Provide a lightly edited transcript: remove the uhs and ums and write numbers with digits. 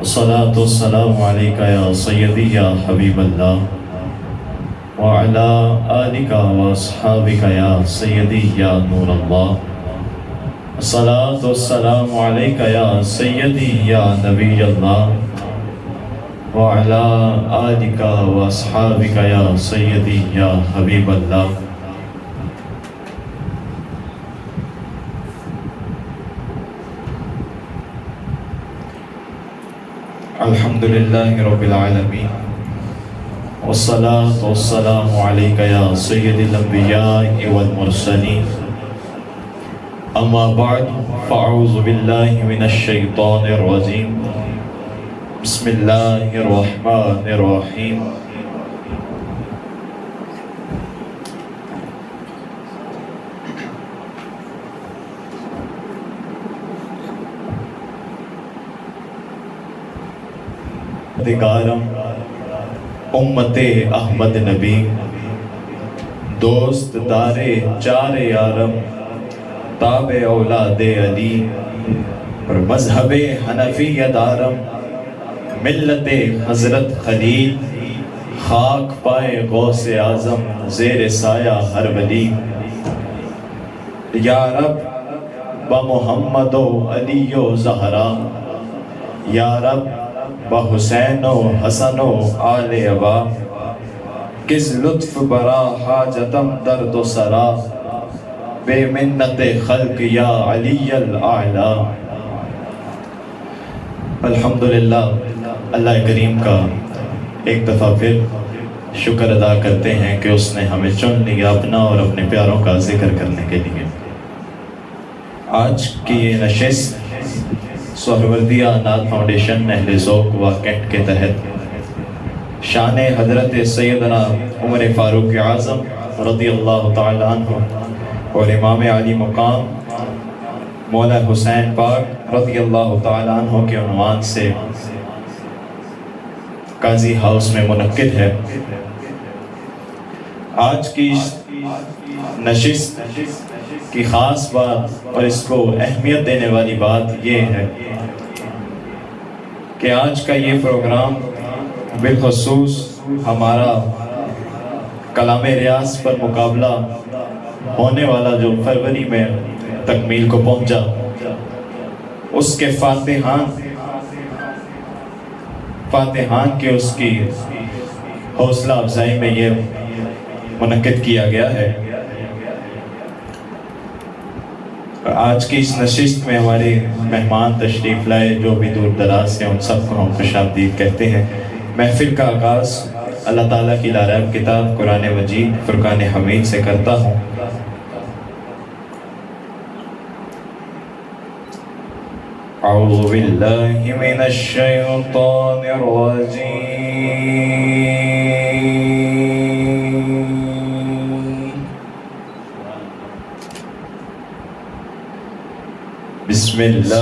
الصلاة والسلام عليك يا سيدي يا حبيب الله وعلى آلك وأصحابك يا سيدي يا نور الله. الصلاة والسلام عليك يا سيدي يا نبي الله وعلى آلك وأصحابك يا سيدي يا حبيب الله. الحمد لله رب العالمين والصلاة والسلام عليك يا سيد الأنبياء والمرسلين. أما بعد فأعوذ بالله من الشيطان الرجيم. بسم الله الرحمن الرحيم. دگارم امت احمد نبی دوست دار چار یارم تابع اولاد علی اور مذہب حنفی دارم ملت حضرت خلیل خاک پائے غوث اعظم زیر سایہ ہر ولی. یا رب بمحمد و علی و زہرا یا رب بحسین و حسن و آل ابا کس لطف برا حاجتم درد و سرا بے منت خلق یا علی الاعلی. الحمدللہ اللہ کریم کا ایک دفعہ پھر شکر ادا کرتے ہیں کہ اس نے ہمیں چن لیا اپنا اور اپنے پیاروں کا ذکر کرنے کے لیے. آج کی یہ نشست سہروردیہ نعت فاؤنڈیشن اہل ذوق و کینٹ کے تحت شان حضرت سیدنا عمر فاروق اعظم رضی اللہ تعالیٰ عنہ اور امام علی مقام مولا حسین پاک رضی اللہ تعالیٰ عنہ کے عنوان سے قاضی ہاؤس میں منعقد ہے. آج کی نشست کی خاص بات اور اس کو اہمیت دینے والی بات یہ ہے کہ آج کا یہ پروگرام بالخصوص ہمارا کلام ریاض پر مقابلہ ہونے والا جو فروری میں تکمیل کو پہنچا اس کے فاتحان کے اس کی حوصلہ افزائی میں یہ منعقد کیا گیا ہے. آج کی اس نشست میں ہمارے مہمان تشریف لائے جو بھی دور دراز سے ان سب کو ہم خوش آمدید کہتے ہیں. محفل کا آغاز اللہ تعالیٰ کی لاریب کتاب قرآن مجید فرقان حمید سے کرتا ہوں. اعوذ باللہ من الشیطان الرجیم. بسم اللہ